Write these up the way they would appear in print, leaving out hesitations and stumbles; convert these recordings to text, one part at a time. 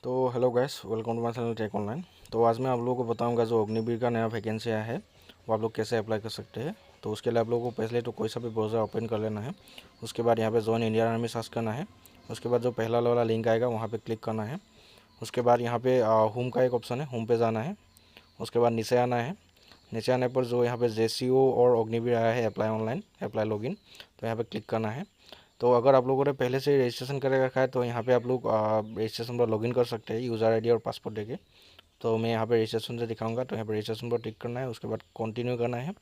तो hello guys, welcome to my channel Tech Online. तो आज मैं आप लोगों को बताऊंगा जो अग्निवीर का नया वैकेंसी आया है वो आप लोग कैसे अप्लाई कर सकते हैं। तो उसके लिए आप लोगों को पहले तो कोई सा भी ब्राउज़र ओपन कर लेना है। उसके बाद यहाँ पे जॉइन इंडियन आर्मी सर्च करना है। उसके बाद जो पहला वाला लिंक आएगा वहाँ पे क्लिक करना है। उसके बाद यहाँ पे होम का एक ऑप्शन है, होम पे जाना है। उसके बाद नीचे आना है। नीचे आने पर जो यहाँ पे JCO और अग्निवीर आया है अप्लाई ऑनलाइन, अप्लाई लॉगिन, तो यहाँ पे क्लिक करना है। तो अगर आप लोगों ने पहले से रजिस्ट्रेशन करके रखा है तो यहाँ पे आप लोग रजिस्ट्रेशन पर लॉगिन कर सकते हैं यूज़र आईडी और पासपोर्ट देके। तो मैं यहाँ पे रजिस्ट्रेशन से दिखाऊंगा, तो यहाँ पे रजिस्ट्रेशन पर टिक करना है। उसके बाद कंटिन्यू करना है।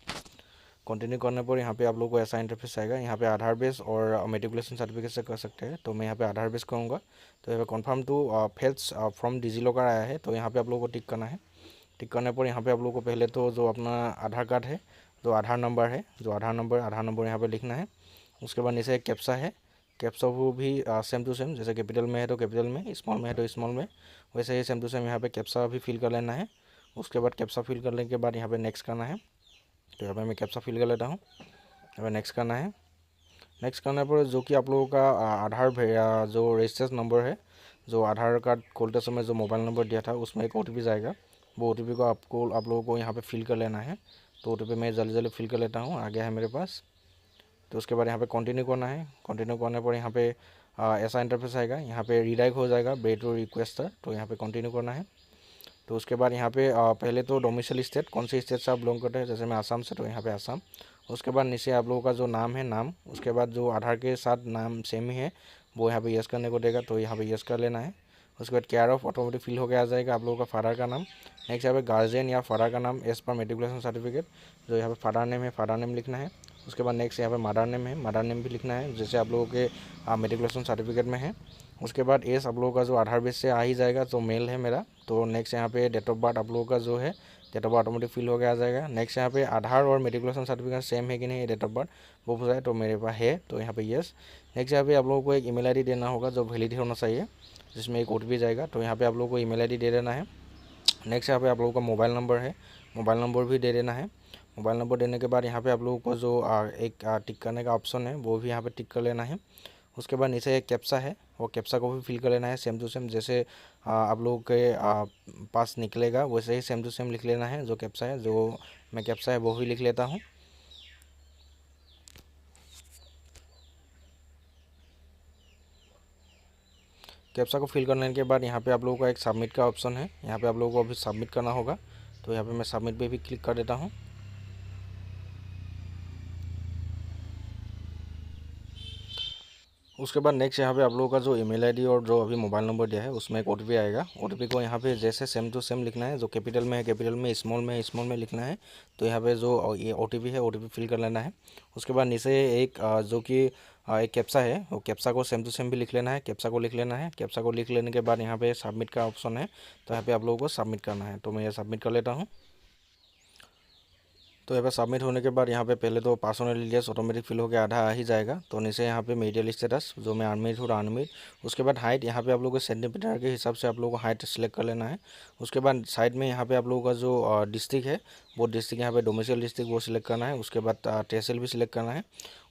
कंटिन्यू करने पर यहाँ पे आप लोग को ऐसा इंटरफेस आएगा। यहाँ पे आधार बेस और मेट्रिकुलेशन सर्टिफिकेट से कर सकते हैं। तो मैं यहाँ पे आधार बेस करूँगा। तो यहाँ पे confirm two files from DigiLocker आया है, तो यहाँ पे आप लोगों को टिक करना है। टिक करने पर यहाँ पे आप लोगों को पहले तो जो अपना आधार कार्ड है, जो आधार नंबर है, जो आधार नंबर यहाँ पे लिखना है। उसके बाद नीचे एक कैप्चा है। कैप्चा वो भी सेम टू सेम, जैसे कैपिटल में है तो कैपिटल में, स्मॉल में है तो स्मॉल में, वैसे ही सेम टू सेम यहाँ पे कैप्चा भी फिल कर लेना है। उसके बाद कैप्चा फिल करने के बाद यहाँ पे नेक्स्ट करना है। तो यहाँ पे मैं कैप्चा फिल कर लेता हूँ। यहाँ पे नेक्स्ट करना है। नेक्स्ट करने पर जो कि आप लोगों का जो रजिस्टर्ड नंबर है, जो आधार कार्ड खोलते समय जो मोबाइल नंबर दिया था उसमें एक OTP जाएगा। वो OTP को आप लोगों को यहाँ पे फिल कर लेना है। तो OTP मैं जल्दी जल्दी फिल कर लेता हूँ, आ गया है मेरे पास। तो उसके बाद यहाँ पे कंटिन्यू करना है। कंटिन्यू करने पर यहाँ पे ऐसा इंटरफेस आएगा। यहाँ पे रीडायरेक्ट हो जाएगा बे टू रिक्वेस्टर, तो यहाँ पे कंटिन्यू करना है। तो उसके बाद यहाँ पे पहले तो डोमिसाइल स्टेट, कौन से स्टेट से आप बिलोंग करते हैं, जैसे मैं आसाम से, तो यहाँ पे आसाम। उसके बाद नीचे आप लोगों का जो नाम है, नाम, उसके बाद जो आधार के साथ नाम सेम ही है वो यहाँ पे यस करने को देगा, तो यहाँ पे यस कर लेना है। उसके बाद केयर ऑफ ऑटोमेटिक फिल हो गया आ जाएगा आप लोगों का फादर का नाम। नेक्स्ट यहाँ पे गार्जियन या फादर का नाम एज पर मेट्रिकुलेशन सर्टिफिकेट, जो यहाँ पे फादर नेम है, फादर नेम लिखना है। उसके बाद नेक्स्ट यहाँ पे मदर नेम है, मदर नेम भी लिखना है, जैसे आप लोगों के मेट्रिकुलेशन सर्टिफिकेट में है। उसके बाद एज आप लोगों का जो आधार बेस से आ ही जाएगा, तो मेल है मेरा। तो नेक्स्ट यहाँ पे डेट ऑफ बर्थ आप लोगों का जो है, date of birth automatic fill हो गया आ जाएगा। नेक्स्ट यहाँ पे आधार और मेट्रिकुलेशन सर्टिफिकेट सेम है कि नहीं, डेट ऑफ बर्थ वो पूछा है, तो मेरे पास है, तो यहाँ पे यस। नेक्स्ट यहाँ पे आप लोगों को एक ईमेल आईडी देना होगा जो वैलिड होना चाहिए, जिसमें एक OTP जाएगा, तो यहाँ पे आप लोगों को ईमेल आईडी दे देना है। नेक्स्ट यहाँ पे आप लोगों का मोबाइल नंबर है, मोबाइल नंबर भी दे देना है। मोबाइल नंबर देने के बाद यहाँ पे आप लोगों को जो एक टिक करने का ऑप्शन है वो भी यहाँ पे टिक कर लेना है। उसके बाद नीचे एक कैप्चा है, वो कैप्चा को भी फिल कर लेना है सेम टू सेम, जैसे आप लोगों के पास निकलेगा वैसे ही सेम टू सेम लिख लेना है। जो कैप्चा है, जो मैं कैप्चा है वो भी लिख लेता हूँ। कैप्चा को फिल करने के बाद यहाँ पे आप लोगों का एक सबमिट का ऑप्शन है, यहाँ पे आप लोगों को अभी सबमिट करना होगा। तो यहाँ पे मैं सबमिट पे भी क्लिक कर देता हूँ। उसके बाद नेक्स्ट यहाँ पे आप लोगों का जो ईमेल आईडी और जो अभी मोबाइल नंबर दिया है उसमें एक OTP आएगा। OTP को यहाँ पे जैसे सेम टू सेम लिखना है, जो कैपिटल में है कैपिटल में, स्मॉल में है स्मॉल में लिखना है। तो यहाँ पे जो ये OTP है OTP फिल कर लेना है। उसके बाद नीचे एक जो कि एक कैप्चा है, वो कैप्चा को सेम टू सेम भी लिख लेना है, कैप्चा को लिख लेना है। कैप्चा को लिख लेने के बाद यहाँ पे सबमिट का ऑप्शन है, तो यहाँ पे आप लोगों को सबमिट करना है। तो मैं ये सबमिट कर लेता हूँ। तो यहाँ पे सबमिट होने के बाद यहाँ पे पहले तो पर्सनल डिटेल्स ऑटोमेटिक फिल होकर आधा आ ही जाएगा। तो नीचे यहाँ पे मेरिटल स्टेटस, जो मैं अनमेरिड हूँ अनमेरिड। उसके बाद हाइट, यहाँ पे आप लोगों को सेंटीमीटर के हिसाब से आप लोगों को हाइट सेलेक्ट कर लेना है। उसके बाद साइड में यहाँ पे आप लोगों का जो डिस्ट्रिक्ट है, वो डिस्ट्रिक्ट यहाँ पे डोमिसाइल डिस्ट्रिक्ट वो सिलेक्ट करना है। उसके बाद तहसील भी सिलेक्ट करना है।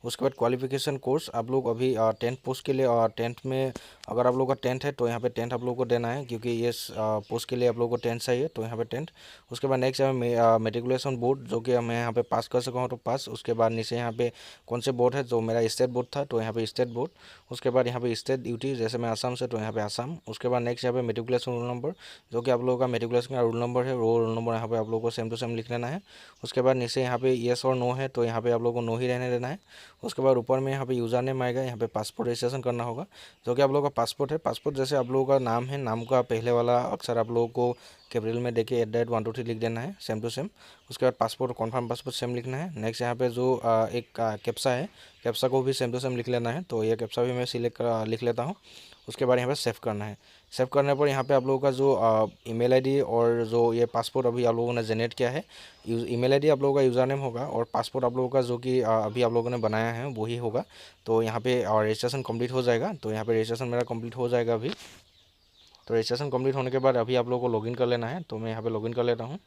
उसके बाद क्वालिफिकेशन कोर्स आप लोग अभी 10th पोस्ट के लिए, 10th में अगर आप लोगों का 10th है तो यहाँ पे 10th आप लोगों को देना है, क्योंकि ये पोस्ट के लिए आप लोगों को 10th चाहिए, तो यहाँ पे 10th। उसके बाद नेक्स्ट यहाँ पे मेट्रिकुलेशन बोर्ड, जो कि मैं यहाँ पे पास कर सका हूँ तो पास। उसके बाद नीचे यहाँ पे कौन से बोर्ड है, जो मेरा स्टेट बोर्ड था, तो यहाँ पे स्टेट बोर्ड। उसके बाद यहाँ पे स्टेट ड्यूटी, जैसे मैं आसाम से, तो यहाँ पे आसाम। उसके बाद नेक्स्ट यहाँ पे मेट्रिकुलेशन रोल नंबर, जो कि आप लोगों का मेट्रिकुलेशन का रोल नंबर है, वो रोल नंबर यहाँ पे आप लोगों को सेम टू सेम लिख लेना है। उसके बाद नीचे यहाँ पे येस और नो है, तो यहाँ पे आप लोगों को नो ही रहने देना है। उसके बाद ऊपर में यहाँ पे यूज़र नेम आएगा, यहाँ पे पासपोर्ट रजिस्ट्रेशन करना होगा, जो कि आप लोगों का पासपोर्ट है। पासपोर्ट जैसे आप लोगों का नाम है, नाम का पहले वाला अक्षर आप लोगों को कैपिटल में देके @123 लिख देना है सेम टू सेम। उसके बाद पासपोर्ट, कन्फर्म पासपोर्ट सेम लिखना है। नेक्स्ट यहाँ पे जो एक कैप्चा है, कैप्चा को भी सेम टू सेम लिख लेना है। तो ये कैप्चा भी मैं सिलेक्ट लिख लेता हूँ। उसके बाद यहाँ पे सेव करना है। सेव करने पर यहाँ पे आप लोगों का जो ईमेल आईडी और जो ये पासपोर्ट अभी आप लोगों ने जनरेट किया है, ईमेल आईडी आप लोगों का यूज़र नेम होगा, और पासपोर्ट आप लोगों का जो कि अभी आप लोगों ने बनाया है वही होगा। तो यहाँ पे रजिस्ट्रेशन कंप्लीट हो जाएगा। तो यहाँ पे रजिस्ट्रेशन मेरा कंप्लीट हो जाएगा अभी। तो रजिस्ट्रेशन कंप्लीट होने के बाद अभी आप लोगों को लॉगिन कर लेना है। तो मैं यहाँ पे लॉगिन कर लेता हूँ।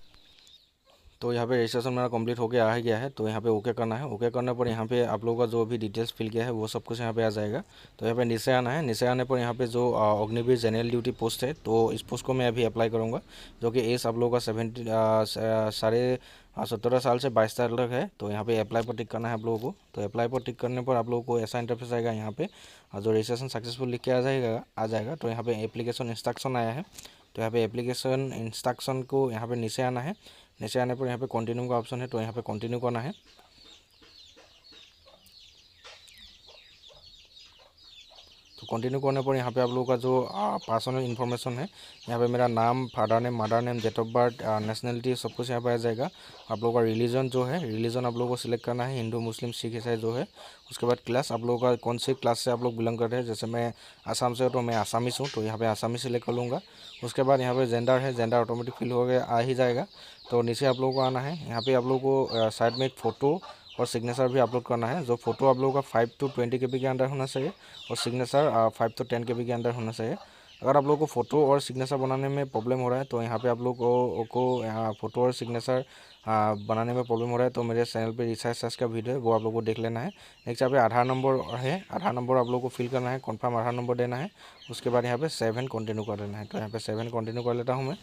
तो यहाँ पे रजिस्ट्रेशन मेरा कंप्लीट होके आ ही गया है। तो यहाँ पे ओके करना है। ओके करने पर यहाँ पे आप लोगों का जो भी डिटेल्स फिल किया है वो सब कुछ यहाँ पे आ जाएगा। तो यहाँ पे नीचे आना है। नीचे आने पर यहाँ पे जो अग्निवीर जनरल ड्यूटी पोस्ट है, तो इस पोस्ट को मैं अभी अप्लाई करूँगा, जो कि एज आप लोगों का 17 साल से 22 साल तक है। तो यहाँ पे अप्लाई पर टिक करना है आप लोगों को। तो अप्लाई पर टिक करने पर आप लोगों को ऐसा इंटरफेस आएगा। यहाँ पे जो रजिस्ट्रेशन सक्सेसफुल लिख के आ जाएगा। तो यहाँ पे एप्लीकेशन इंस्ट्रक्शन आया है। तो यहाँ पे एप्लीकेशन इंस्ट्रक्शन को यहाँ पे नीचे आना है। नीचे आने पर यहाँ पे कंटिन्यू का ऑप्शन है, तो यहाँ पे कंटिन्यू करना है। तो कंटिन्यू करने पर यहाँ पे आप लोगों का जो पर्सनल इन्फॉर्मेशन है, यहाँ पे मेरा नाम, father name, mother name, date of birth, nationality सब कुछ यहाँ पे आ जाएगा। आप लोगों का रिलीजन जो है, रिलीजन आप लोगों को सिलेक्ट करना है, हिंदू, मुस्लिम, सिख, ईसाई जो है। उसके बाद क्लास, आप लोगों का कौन सी क्लास से आप लोग बिलोंग करते हैं। जैसे मैं आसाम से हूँ तो मैं आसामीस हूँ, तो यहाँ पे आसामी सिलेक्ट कर लूँगा। उसके बाद यहाँ पे जेंडर है, जेंडर ऑटोमेटिक फिल हो गया, आ ही जाएगा। तो नीचे आप लोगों को आना है। यहाँ पे आप लोगों को साइड में एक फ़ोटो और सिग्नेचर भी अपलोड करना है। जो फोटो आप लोगों का 5 to 20 KB के अंदर होना चाहिए, और सिग्नेचर 5 to 10 KB के अंदर होना चाहिए। अगर आप लोगों को फ़ोटो और सिग्नेचर बनाने में प्रॉब्लम हो रहा है, तो यहाँ पे आप लोग को यहाँ फ़ोटो और सिग्नेचर बनाने में प्रॉब्लम हो रहा है, तो मेरे चैनल पे रिसर्च का वीडियो है, वो आप लोगों को देख लेना है। नेक्स्ट यहाँ पे आधार नंबर है। आधार नंबर आप लोगों को फिल करना है, कन्फर्म आधार नंबर देना है। उसके बाद यहाँ पे 7 कंटिन्यू कर देना है। तो यहाँ पे 7 कंटिन्यू कर लेता हूँ मैं।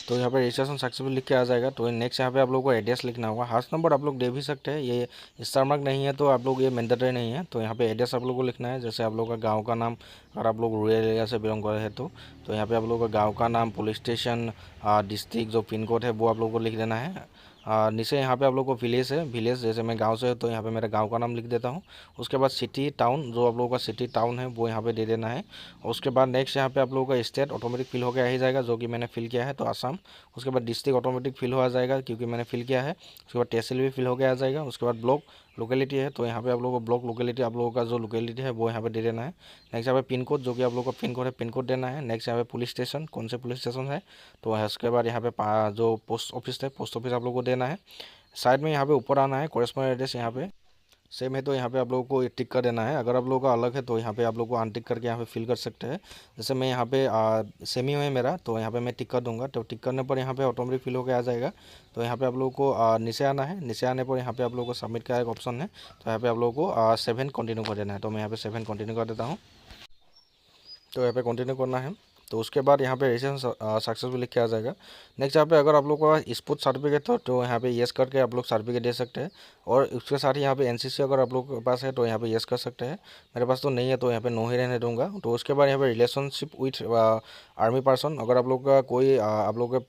तो यहाँ पे रजिस्ट्रेशन सक्सेसफुल लिख के आ जाएगा। तो नेक्स्ट यहाँ पे आप लोगों को एड्रेस लिखना होगा। हाउस नंबर आप लोग दे भी सकते हैं, ये स्टार मार्क नहीं है तो आप लोग ये मैंडेटरी नहीं है। तो यहाँ पे एड्रेस आप लोग को लिखना है। जैसे आप लोग का गांव का नाम, अगर आप लोग रूरल एरिया से बिलोंग कर रहे हैं तो यहाँ पे आप लोग का गाँव का नाम, पुलिस स्टेशन, डिस्ट्रिक्ट, जो पिन कोड है वो आप लोग को लिख देना है। नीचे यहाँ पे आप लोग को विलेज है, विलेज जैसे मैं गांव से, तो यहाँ पे मेरा गांव का नाम लिख देता हूँ। उसके बाद सिटी टाउन, जो आप लोगों का सिटी टाउन है वो यहाँ पे दे देना है। उसके बाद नेक्स्ट यहाँ पे आप लोगों का स्टेट ऑटोमेटिक फिल होकर आ ही जाएगा, जो कि मैंने फिल किया है, तो आसाम। उसके बाद डिस्ट्रिक्ट ऑटोमेटिक फिल हो आ जाएगा, क्योंकि मैंने फिल किया है। उसके बाद तहसील भी फिल होकर आ जाएगा। उसके बाद ब्लॉक लोकेलिटी है, तो यहाँ पे आप लोगों को ब्लॉक लोकेलिटी, आप लोगों का जो लोकेलिटी है वो यहाँ पे दे देना है। नेक्स्ट यहाँ पे पिन कोड, जो कि आप लोगों का पिन कोड है, पिन कोड देना है। नेक्स्ट यहाँ पे पुलिस स्टेशन, कौन से पुलिस स्टेशन है, तो है। उसके बाद यहाँ पे जो पोस्ट ऑफिस है, पोस्ट ऑफिस आप लोगों को देना है। साइड में यहाँ पे ऊपर आना है, कॉरेस्पॉन्डेंट एड्रेस यहाँ पे सेम है, तो यहाँ पे आप लोगों को टिक कर देना है। अगर आप लोगों का अलग है तो यहाँ पे आप लोगों को अनटिक करके यहाँ पे फिल कर सकते हैं। जैसे मैं यहाँ पे सेम ही है मेरा, तो यहाँ पे मैं टिक कर दूंगा। तो टिक करने पर यहाँ पे ऑटोमेटिक फिल होकर आ जाएगा। तो यहाँ पे आप लोगों को नीचे आना है। नीचे आने पर यहाँ पे आप लोगों को सबमिट का एक ऑप्शन है, तो यहाँ पे आप लोगों को 7 कंटिन्यू कर देना है। तो मैं यहाँ पे 7 कंटिन्यू कर देता हूँ। तो यहाँ पे कंटिन्यू करना है। तो उसके बाद यहाँ पे रजिस्ट्रेशन सक्सेसफुल लिख के आ जाएगा। नेक्स्ट यहाँ पे अगर आप लोग का स्पोर्ट्स सर्टिफिकेट हो तो यहाँ पे येस करके आप लोग सर्टिफिकेट दे सकते हैं। और उसके साथ ही यहाँ पे एनसीसी अगर आप लोग के पास है तो यहाँ पे येस कर सकते हैं। मेरे पास तो नहीं है, तो यहाँ पे नो ही रहने दूंगा। तो उसके बाद यहाँ पे रिलेशनशिप विथ आर्मी पर्सन, अगर आप लोग का कोई आप लोग के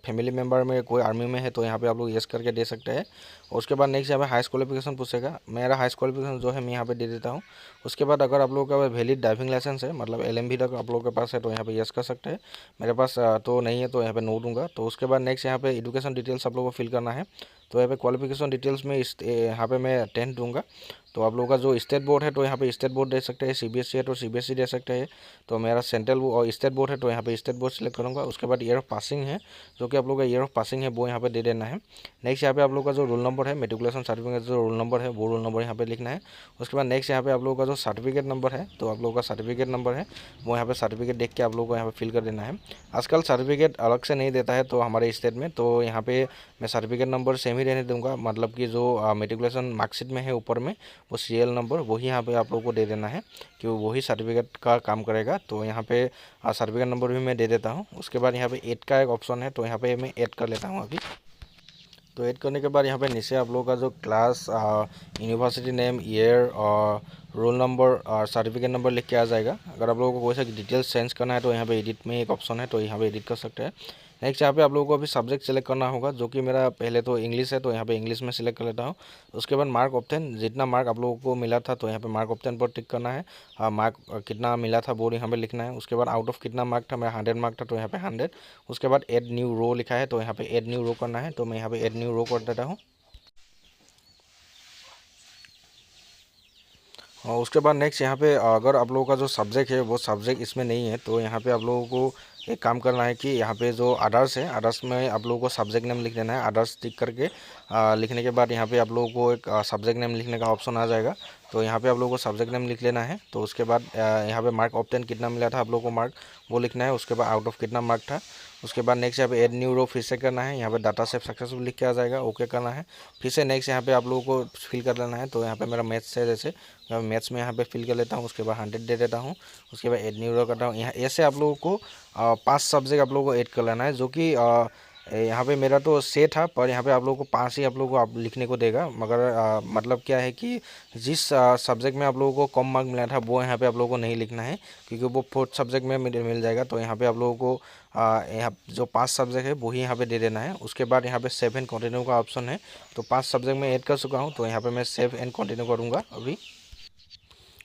फैमिली मेम्बर में कोई आर्मी में है तो यहाँ पे आप लोग येस करके दे सकते हैं। और उसके बाद नेक्स्ट यहाँ पे हाईएस्ट क्वालिफिकेशन पूछेगा। मेरा हाईएस्ट क्वालिफिकेशन जो है मैं यहाँ पे दे देता हूँ। उसके बाद अगर आप लोगों का वैलिड ड्राइविंग लाइसेंस है, मतलब LMV तक आप लोगों के पास है, तो यहाँ पे येस कर सकते हैं। मेरे पास तो नहीं है, तो यहाँ पे नो दूंगा। तो उसके बाद नेक्स्ट यहाँ पे एजुकेशन डिटेल्स आप लोगों को फिल करना है। तो यहाँ पे क्वालिफिकेशन डिटेल्स में यहाँ पे मैं 10th दूंगा। तो आप लोगों का जो स्टेट बोर्ड है तो यहाँ पे स्टेट बोर्ड दे सकते हैं, CBSE है तो CBSE दे सकते हैं। तो मेरा सेंट्रल और स्टेट बोर्ड है तो यहाँ पे स्टेट बोर्ड सेलेक्ट करूँगा। उसके बाद ईयर ऑफ पासिंग है, जो कि आप लोग का ईयर ऑफ पासिंग है वो यहाँ पे दे देना है। नेक्स्ट यहाँ पे आप लोग का जो रोल नंबर है, मेट्रिकुलेशन सर्टिफिकेट जो रोल नंबर है वो रोल नंबर यहाँ पे लिखना है। उसके बाद नेक्स्ट यहाँ पे आप लोगों का जो सर्टिफिकेट नंबर है, तो आप लोगों का सर्टिफिकेट नंबर है वो यहाँ पे सर्टिफिकेट देख के आप लोगों को यहाँ पे फिल कर देना है। आजकल सर्टिफिकेट अलग से नहीं देता है तो हमारे स्टेट में, तो यहाँ पे मैं सर्टिफिकेट नंबर सेम ही रहने दूंगा। मतलब कि जो मेट्रिकुलेशन मार्कशीट में है ऊपर में वो सीरियल नंबर वही यहाँ पे आप लोगों को दे देना है, कि वही सर्टिफिकेट का काम करेगा। तो यहाँ पे सर्टिफिकेट नंबर भी मैं दे देता हूँ। उसके बाद यहाँ पे ऐड का एक ऑप्शन है, तो यहाँ पे मैं ऐड कर लेता हूँ अभी। तो ऐड करने के बाद यहाँ पे नीचे आप लोगों का जो क्लास, यूनिवर्सिटी नेम, ईयर और रोल नंबर और सर्टिफिकेट नंबर लिख के आ जाएगा। अगर आप लोगों को कोई सा डिटेल्स चेंज करना है तो यहाँ पे एडिट में एक ऑप्शन है, तो यहाँ पे एडिट कर सकते हैं। नेक्स्ट यहाँ पे आप लोगों को अभी सब्जेक्ट सेलेक्ट करना होगा, जो कि मेरा पहले तो इंग्लिश है, तो यहाँ पे इंग्लिश में सेलेक्ट कर लेता हूँ। उसके बाद मार्क ऑप्शन, जितना मार्क आप लोगों को मिला था तो यहाँ पे मार्क ऑप्शन पर टिक करना है। मार्क कितना मिला था वो यहाँ पे लिखना है। उसके बाद आउट ऑफ कितना मार्क था, मेरा 100 मार्क था, तो यहाँ पे 100। उसके बाद एड न्यू रो लिखा है, तो यहाँ पे एड न्यू रो करना है। तो मैं यहाँ पे एड न्यू रो कर देता हूँ। और उसके बाद नेक्स्ट यहाँ पे अगर आप लोगों का जो सब्जेक्ट है वो सब्जेक्ट इसमें नहीं है, तो यहाँ पे आप लोगों को एक काम करना है कि यहाँ पे जो अदर्स है, अदर्स में आप लोगों को सब्जेक्ट नेम लिख देना है। अदर्स टिक करके लिखने के बाद यहाँ पे आप लोगों को एक सब्जेक्ट नेम लिखने का ऑप्शन आ जाएगा। तो यहाँ पे आप लोगों को सब्जेक्ट नेम लिख लेना है। तो उसके बाद यहाँ पे मार्क ऑफ 10 कितना मिला था आप लोगों को मार्क, वो लिखना है। उसके बाद आउट ऑफ कितना मार्क था। उसके बाद नेक्स्ट यहाँ पे ऐड न्यू रो फिर से करना है। यहाँ पे डाटा सेव सक्सेसफुल लिख के आ जाएगा, ओके करना है। फिर से नेक्स्ट यहाँ पे आप लोगों को फिल कर लेना है। तो यहाँ पे मेरा मैथ्स है, जैसे मैथ्स में यहाँ पे फिल कर लेता हूँ। उसके बाद 100 दे देता हूँ। उसके बाद ऐड न्यू रो करता हूँ। यहाँ ऐसे आप लोगों को 5 सब्जेक्ट आप लोगों को ऐड कर लेना है, जो कि यहाँ पे मेरा तो 6 था, पर यहाँ पे आप लोगों को 5 ही आप लोगों को आप लिखने को देगा। मगर मतलब क्या है कि जिस सब्जेक्ट में आप लोगों को कम मार्क मिला था वो यहाँ पे आप लोगों को नहीं लिखना है, क्योंकि वो 4th सब्जेक्ट में मिल जाएगा। तो यहाँ पे आप लोगों को यहाँ जो 5 सब्जेक्ट है वही यहाँ पे दे देना है। उसके बाद यहाँ पे सेव एंड कंटिन्यू का ऑप्शन है। तो 5 सब्जेक्ट में ऐड कर चुका हूँ, तो यहाँ पे मैं सेव एंड कंटिन्यू करूँगा अभी।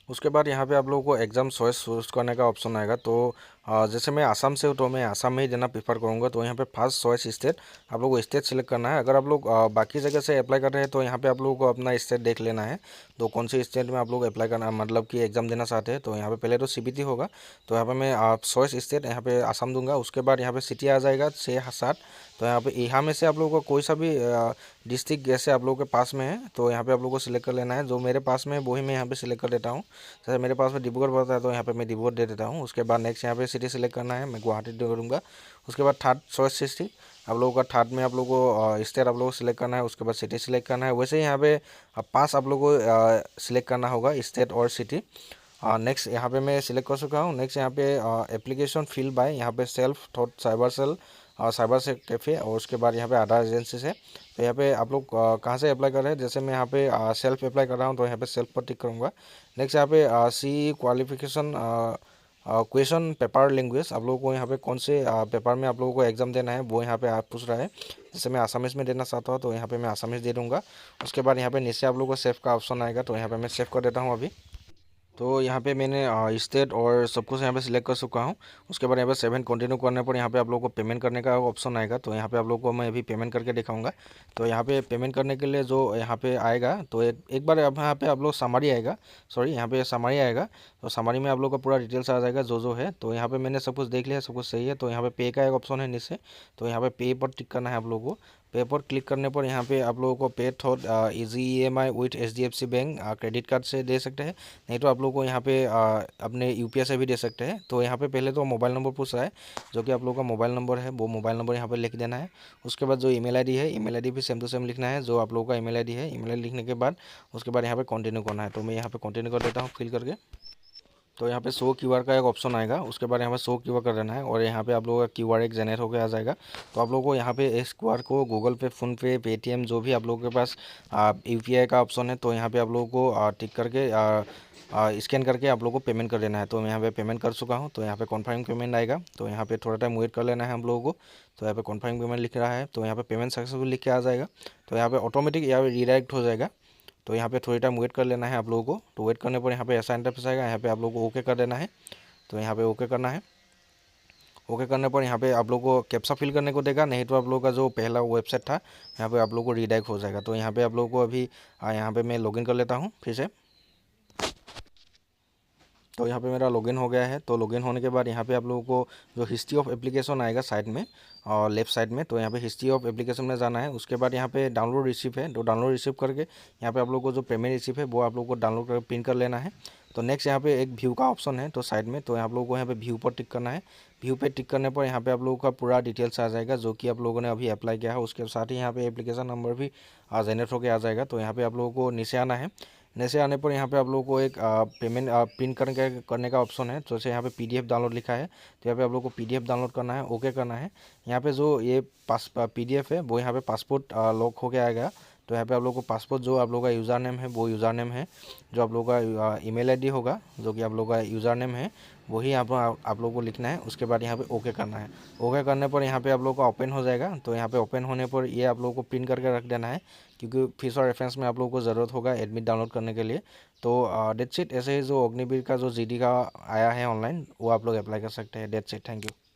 उसके बाद यहाँ पे आप लोगों को एग्ज़ाम चॉइस चूज करने का ऑप्शन आएगा। तो जैसे मैं आसाम से हूँ तो मैं आसाम में ही देना प्रीफर करूँगा। तो यहाँ पे फर्स्ट चॉइस स्टेट, आप लोगों को स्टेट सिलेक्ट करना है। अगर आप लोग बाकी जगह से अप्लाई कर रहे हैं तो यहाँ पे आप लोगों को अपना स्टेट देख लेना है। तो कौन सी स्टेट में आप लोग अप्लाई करना, मतलब कि एग्ज़ाम देना चाहते हैं। तो यहाँ पे पहले तो CBT होगा। तो यहाँ पे मैं चॉइस स्टेट यहाँ पे आसाम दूंगा। उसके बाद यहाँ पे सिटी आ जाएगा 6-7। तो यहाँ में से आप लोगों को कोई सा भी डिस्ट्रिक्ट जैसे आप लोगों के पास में है, तो यहाँ पे आप लोगों को सिलेक्ट कर लेना है। जो मेरे पास में है वही मैं यहाँ पे सिलेक्ट कर देता हूँ। जैसे मेरे पास में डिब्रूगढ़ पड़ता है, तो यहाँ पे मैं डिब्रूगढ़ दे देता हूँ। उसके बाद नेक्स्ट यहाँ पे सिटी सिलेक्ट करना है, मैं गुवाहाटी करूँगा। उसके बाद थर्ड चॉइस सिटी आप लोगों का, थर्ड में आप लोगों को स्टेट आप लोगों को सिलेक्ट करना है। उसके बाद सिटी सिलेक्ट करना है। वैसे ही यहाँ पे 5 आप लोगों को सिलेक्ट करना होगा, स्टेट और सिटी। नेक्स्ट यहाँ पे मैं सिलेक्ट कर चुका हूँ। नेक्स्ट यहाँ पे एप्लीकेशन फिल बाय, यहाँ पे self thought cyber cell, cyber से कैफ़े, और उसके बाद यहाँ पे आधार एजेंसी से। तो यहाँ पे आप लोग कहाँ से अप्लाई कर रहे हैं, जैसे मैं यहाँ पे सेल्फ अप्लाई कर रहा हूँ, तो यहाँ पे सेल्फ पर टिक करूँगा। नेक्स्ट यहाँ पे सी क्वालिफिकेशन क्वेश्चन पेपर लैंग्वेज, आप लोगों को यहाँ पे कौन से पेपर में आप लोगों को एग्जाम देना है वो यहाँ पे आप पूछ रहा है। जैसे मैं आसामीज़ में देना चाहता हूँ, तो यहाँ पे मैं आसामीज़ दे दूँगा। उसके बाद यहाँ पे नीचे आप लोगों को सेव का ऑप्शन आएगा, तो यहाँ पे मैं सेव कर देता हूँ अभी। तो यहाँ पे मैंने स्टेट और सब कुछ यहाँ पे सिलेक्ट कर चुका हूँ। उसके बाद यहाँ पे 7 कंटिन्यू करने पर यहाँ पे आप लोगों को पेमेंट करने का ऑप्शन आएगा। तो यहाँ पे आप लोगों को मैं अभी पेमेंट करके दिखाऊंगा। तो यहाँ पे पेमेंट करने के लिए जो यहाँ पे आएगा, तो एक बार अब यहाँ पे आप लोग समरी आएगा, सॉरी यहाँ पे समरी आएगा। तो समरी में आप लोग का पूरा डिटेल्स आ जाएगा जो है। तो यहाँ पे मैंने सब कुछ देख लिया, सब कुछ सही है। तो यहाँ पे पे का एक ऑप्शन है नीचे, तो यहाँ पे पे पर टिक करना है आप लोगों को। पे पर क्लिक करने पर यहाँ पे आप लोगों को पे thought easy EMI with HDFC bank credit card से दे सकते हैं, नहीं तो आप लोगों को यहाँ पे अपने UPI से भी दे सकते हैं। तो यहाँ पे पहले तो मोबाइल नंबर पूछ रहा है, जो कि आप लोगों का मोबाइल नंबर है, वो मोबाइल नंबर यहाँ पे लिख देना है। उसके बाद जो ईमेल आईडी है, ईमेल आईडी भी सेम टू सेम लिखना है, जो आप लोगों का ईमेल आईडी है। ईमेल आईडी लिखने के बाद उसके बाद यहाँ पे कंटिन्यू करना है। तो मैं यहाँ पे कंटिन्यू कर देता हूँ फिल करके। तो यहाँ पे शो QR का एक ऑप्शन आएगा, उसके बाद यहाँ पे शो QR कर देना है, और यहाँ पे आप लोगों का QR एक जनरेट होकर आ जाएगा। तो आप लोगों को यहाँ पे इस QR को गूगल पे, फ़ोनपे, पेटीएम, जो भी आप लोगों के पास UPI का ऑप्शन है, तो यहाँ पे आप लोगों को टिक करके स्कैन करके आप लोगों को पेमेंट कर देना है। तो मैं यहाँ पे पेमेंट कर चुका हूँ। तो यहाँ पे कन्फर्म पेमेंट आएगा, तो यहाँ पे थोड़ा टाइम वेट कर लेना है हम लोगों को। तो यहाँ पे कन्फर्म पेमेंट लिख रहा है, तो यहाँ पे पेमेंट सक्सेसफुल लिख के आ जाएगा। तो यहाँ पे ऑटोमेटिक यहाँ पे रीडायरेक्ट हो जाएगा। तो यहाँ पे थोड़ी टाइम वेट कर लेना है आप लोगों को। तो वेट करने पर यहाँ पे ऐसा इंटरफेस आएगा, यहाँ पे आप लोगों को ओके कर देना है। तो यहाँ पे ओके करना है। ओके करने पर यहाँ पे आप लोगों को कैप्चा फिल करने को देगा, नहीं तो आप लोगों का जो पहला वेबसाइट था यहाँ पे आप लोगों को रीडायरेक्ट हो जाएगा। तो यहाँ पे आप लोगों को अभी यहाँ पे मैं लॉगिन कर लेता हूँ फिर से। तो यहाँ पे मेरा लॉगिन हो गया है। तो लॉगिन होने के बाद यहाँ पे आप लोगों को जो हिस्ट्री ऑफ एप्लीकेशन आएगा साइड में और लेफ्ट साइड में, तो यहाँ पे हिस्ट्री ऑफ एप्लीकेशन में जाना है। उसके बाद यहाँ पे डाउनलोड रिसीप है, तो डाउनलोड रिसीव करके यहाँ पे आप लोगों को जो पेमेंट रिसीप है वो आप लोगों को डाउनलोड करके पिन कर लेना है। तो नेक्स्ट यहाँ पे एक व्यू का ऑप्शन है तो साइड में, तो आप लोगों को यहाँ पे व्यू पर टिक करना है। व्यू पे टिक करने पर यहाँ पे आप लोगों का पूरा डिटेल्स आ जाएगा जो कि आप लोगों ने अभी अप्लाई किया है। उसके साथ ही यहाँ पे एप्लीकेशन नंबर भी जनरेट होकर आ जाएगा। तो यहाँ पे आप लोगों को नीचे आना है। नीचे आने पर यहाँ पे आप लोगों को एक पेमेंट प्रिंट करने का ऑप्शन है। तो जैसे यहाँ पे PDF डाउनलोड लिखा है, तो यहाँ पे आप लोगों को PDF डाउनलोड करना है, ओके करना है। यहाँ पे जो ये PDF है वो यहाँ पे पासपोर्ट लॉक हो गया आएगा। तो यहाँ पे आप लोगों को पासपोर्ट जो आप लोगों का यूज़र नेम है वो यूज़र नेम है, जो आप लोगों का ईमेल आईडी होगा जो कि आप लोगों का यूज़र नेम है वही आप लोगों को लिखना है। उसके बाद यहाँ पे ओके करना है। ओके करने पर यहाँ पे आप लोगों का ओपन हो जाएगा। तो यहाँ पे ओपन होने पर ये आप लोगों को प्रिंट करके रख देना है, क्योंकि फीस और रेफरेंस में आप लोगों को ज़रूरत होगा एडमिट डाउनलोड करने के लिए। तो डेट्स इट। ऐसे ही जो अग्निवीर का जो GD का आया है ऑनलाइन वो आप लोग अप्लाई कर सकते हैं। That's it. Thank you.